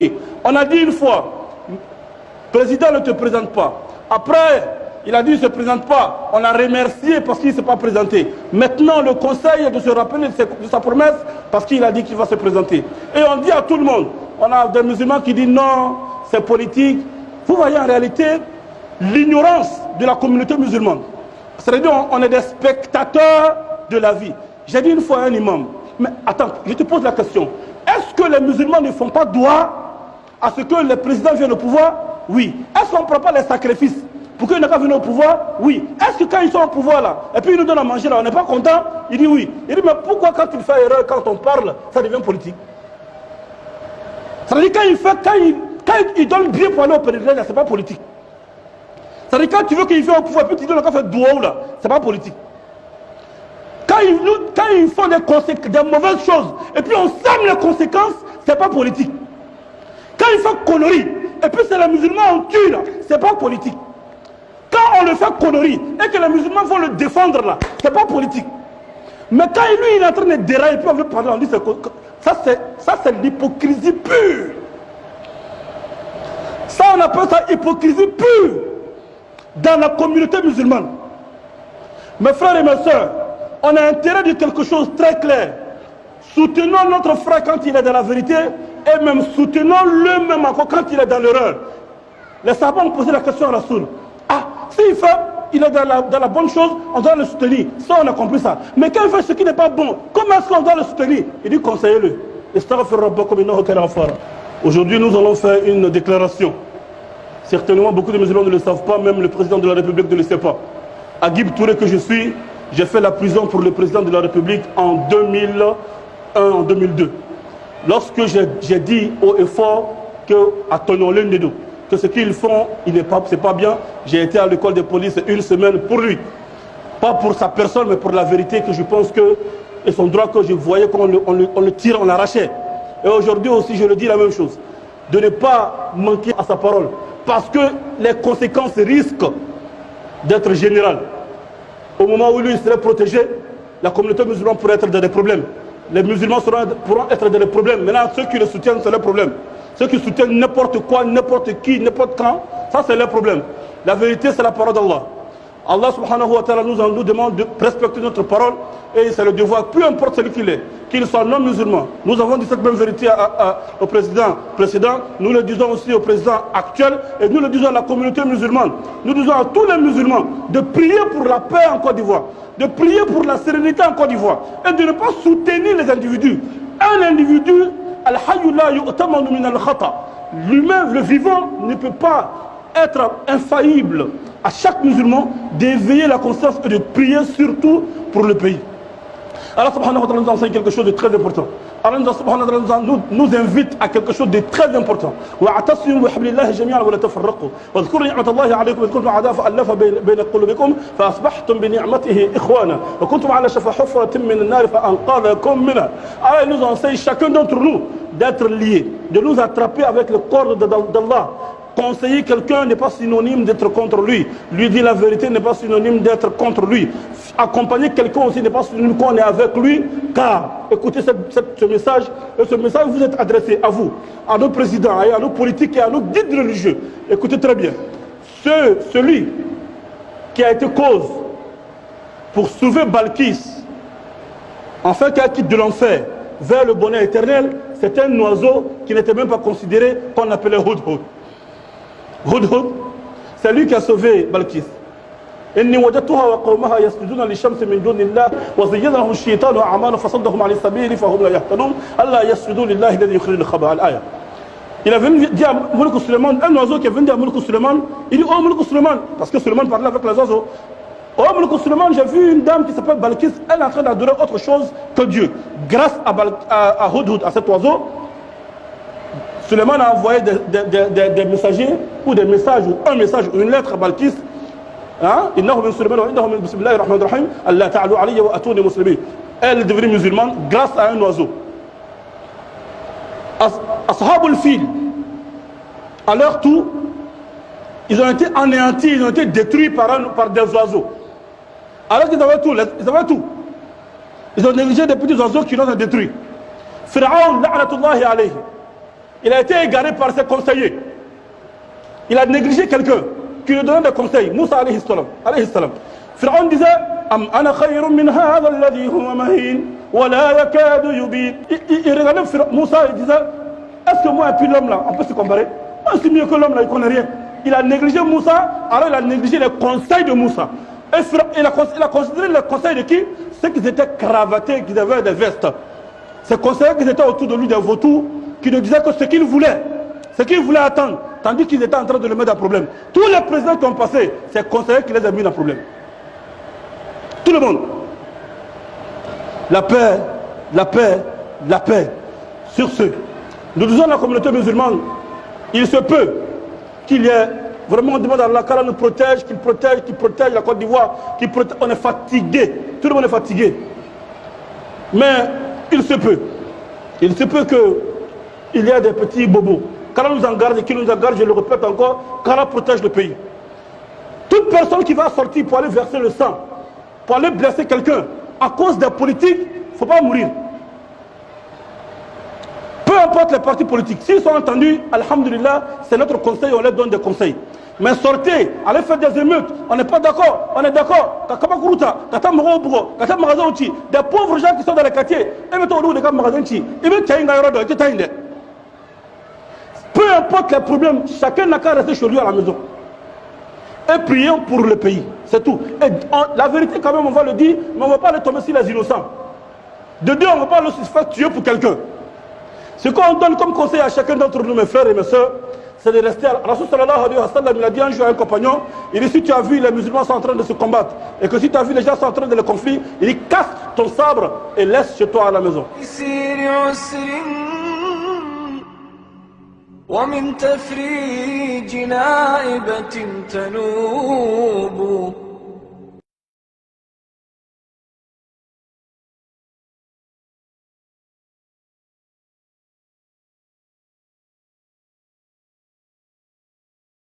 On a dit une fois, le président ne te présente pas. Après, il a dit il ne se présente pas. On a remercié parce qu'il ne s'est pas présenté. Maintenant, le conseil de se rappeler de sa promesse parce qu'il a dit qu'il va se présenter. Et on dit à tout le monde, on a des musulmans qui disent non, c'est politique. Vous voyez en réalité l'ignorance de la communauté musulmane. C'est-à-dire on est des spectateurs de la vie. J'ai dit une fois à un imam, mais attends, je te pose la question. Est-ce que les musulmans ne font pas droit à ce que le président vienne au pouvoir? Oui. Est-ce qu'on ne prend pas les sacrifices pour qu'ils n'aient pas venir au pouvoir? Oui. Est-ce que quand ils sont au pouvoir là, et puis ils nous donnent à manger là, on n'est pas content? Il dit oui. Il dit mais pourquoi quand il fait erreur, quand on parle, ça devient politique? Ça veut dire quand il donne bien pour aller au président, c'est pas politique. Ça veut dire quand tu veux qu'il vienne au pouvoir, puis tu donnes quand fait douaou là, c'est pas politique. Quand ils font des mauvaises choses, et puis on sème les conséquences, c'est pas politique. Quand ils font conneries, et puis c'est les musulmans on tue là, c'est pas politique. Quand on le fait conneries, et que les musulmans vont le défendre là, c'est pas politique. Mais quand lui il est en train de dérailler, et puis on veut parler, on dit ça c'est l'hypocrisie pure. Ça on appelle ça hypocrisie pure dans la communauté musulmane. Mes frères et mes soeurs, on a intérêt de quelque chose de très clair. Soutenons notre frère quand il est dans la vérité et même soutenons-le même encore quand il est dans l'erreur. Les savants ont posé la question à Rasoul. Ah, s'il fait, il est dans la bonne chose, on doit le soutenir. Ça, on a compris ça. Mais quand il fait ce qui n'est pas bon, comment est-ce qu'on doit le soutenir? Il dit conseillez-le. Aujourd'hui, nous allons faire une déclaration. Certainement, beaucoup de musulmans ne le savent pas, même le président de la République ne le sait pas. Agib Touré que je suis, j'ai fait la prison pour le président de la République en 2001, en 2002. Lorsque j'ai dit haut et fort que, attendons l'un des deux, que ce qu'ils font, c'est pas bien, j'ai été à l'école de police une semaine pour lui. Pas pour sa personne, mais pour la vérité que je pense que, et son droit que je voyais qu'on le tire, on l'arrachait. Et aujourd'hui aussi, je le dis la même chose. De ne pas manquer à sa parole. Parce que les conséquences risquent d'être générales. Au moment où lui serait protégé, la communauté musulmane pourrait être dans des problèmes. Les musulmans pourront être dans des problèmes. Maintenant, ceux qui le soutiennent, c'est leur problème. Ceux qui soutiennent n'importe quoi, n'importe qui, n'importe quand, ça c'est leur problème. La vérité, c'est la parole d'Allah. Allah subhanahu wa ta'ala nous demande de respecter notre parole et c'est le devoir, peu importe celui qu'il est, qu'il soit non musulman. Nous avons dit cette même vérité au président précédent, nous le disons aussi au président actuel et nous le disons à la communauté musulmane. Nous disons à tous les musulmans de prier pour la paix en Côte d'Ivoire, de prier pour la sérénité en Côte d'Ivoire et de ne pas soutenir les individus. Un individu, l'humain, le vivant, ne peut pas être infaillible. À chaque musulman d'éveiller la conscience et de prier surtout pour le pays. Allah subhanahu wa ta'ala nous enseigne quelque chose de très important. Allah subhanahu wa ta'ala nous invite à quelque chose de très important. وَاعْتَصِمُوا بِحَبْلِ اللَّهِ جَمِيعًا وَلَا تَفَرَّقُوا وَاذْكُرُوا نِعْمَةَ اللَّهِ عَلَيْكُمْ إِذْ كُنتُمْ أَعْدَاءً فَأَلَّفَ بَيْنَ قُلُوبِكُمْ فَأَصْبَحْتُمْ بِنِعْمَتِهِ إِخْوَانًا وَكُنتُمْ عَلَى شَفَا حُفْرَةٍ مِّنَ النَّارِ فَأَنقَذَكُم مِّنْهَا. Allah nous enseigne chacun d'entre nous d'être liés, de nous attraper avec le corps d'Allah. Conseiller quelqu'un n'est pas synonyme d'être contre lui. Lui dire la vérité n'est pas synonyme d'être contre lui. Accompagner quelqu'un aussi n'est pas synonyme qu'on est avec lui. Car, écoutez ce message, et ce message vous est adressé à vous, à nos présidents, et à nos politiques et à nos guides religieux. Écoutez très bien. Celui qui a été cause pour sauver Balkis, enfin qu'elle quitte de l'enfer vers le bonheur éternel, c'est un oiseau qui n'était même pas considéré qu'on appelait Hudhud. Hudhud, c'est lui qui a sauvé Balkis. إني وجدتها وقومها يسجدون للشمس من دون الله وزين لهم الشيطان أعمالهم فصدهم عن السبيل فهم لا يهتدون ألا يسجدوا لله الذي يخرج الخبأ. الآية. Il est venu dire à Moulkou Suleiman, un oiseau qui est venu dire à Moulkou Suleiman, il dit oh Moulkou Suleiman, parce que Suleiman parlait avec les oiseaux. Oh Moulkou Suleiman, j'ai vu une dame qui s'appelle Balkis, elle est en train d'adorer autre chose que Dieu. Grâce à Hudhud, à cet oiseau, Suleiman a envoyé des messagers ou des messages ou un message ou une lettre à Balkis. Elle est devenue musulmane grâce à un oiseau. Ashabul Fil, à leur tour, ils ont été anéantis, ils ont été détruits par des oiseaux. Alors qu'ils avaient tout, ils ont négligé des petits oiseaux qui l'ont détruit. Pharaon, la'natullahi alayhi. Il a été égaré par ses conseillers. Il a négligé quelqu'un qui lui donnait des conseils. Moussa alayhi salam. Pharaon disait Am ana khayrun min hadha alladhi huwa mahin wa la yakadu yubin. Il regardait Moussa et disait est-ce que moi et puis l'homme là, on peut se comparer? Moi je suis mieux que l'homme là, il ne connaît rien. Il a négligé Moussa, alors il a négligé les conseils de Moussa. Et il a considéré les conseils de qui? Ceux qui étaient cravatés, qui avaient des vestes. Ces conseillers qui étaient autour de lui, des vautours, qui ne disaient que ce qu'il voulait attendre, tandis qu'ils étaient en train de le mettre en problème. Tous les présidents qui ont passé, c'est conseillers qui les ont mis en problème. Tout le monde. La paix, la paix, la paix. Sur ce, nous disons à la communauté musulmane, il se peut qu'il y ait, vraiment on demande à Allah qu'Allah nous protège, qu'il protège la Côte d'Ivoire, on est fatigué, tout le monde est fatigué. Mais il se peut qu'il y ait des petits bobos. Qu'Allah nous en garde et qu'il nous en garde, je le répète encore, qu'Allah protège le pays. Toute personne qui va sortir pour aller verser le sang, pour aller blesser quelqu'un, à cause des politiques, il ne faut pas mourir. Peu importe les partis politiques, s'ils sont entendus, alhamdulillah, c'est notre conseil, on leur donne des conseils. Mais sortez, allez faire des émeutes, on n'est pas d'accord, on est d'accord. Des pauvres gens qui sont dans les quartiers, peu importe les problèmes, chacun n'a qu'à rester chez lui à la maison. Et prions pour le pays, c'est tout. Et la vérité quand même, on va le dire, mais on ne va pas le tomber sur les innocents. De deux, on ne va pas le faire tuer pour quelqu'un. Ce qu'on donne comme conseil à chacun d'entre nous, mes frères et mes soeurs, c'est de rester. Rasul sallallahu alayhi wa sallam, il a dit un jour à un compagnon, il dit si tu as vu les musulmans sont en train de se combattre, et que si tu as vu les gens sont en train de le conflit, il dit casse ton sabre et laisse chez toi à la maison. ومن تفريج نائبة تنوب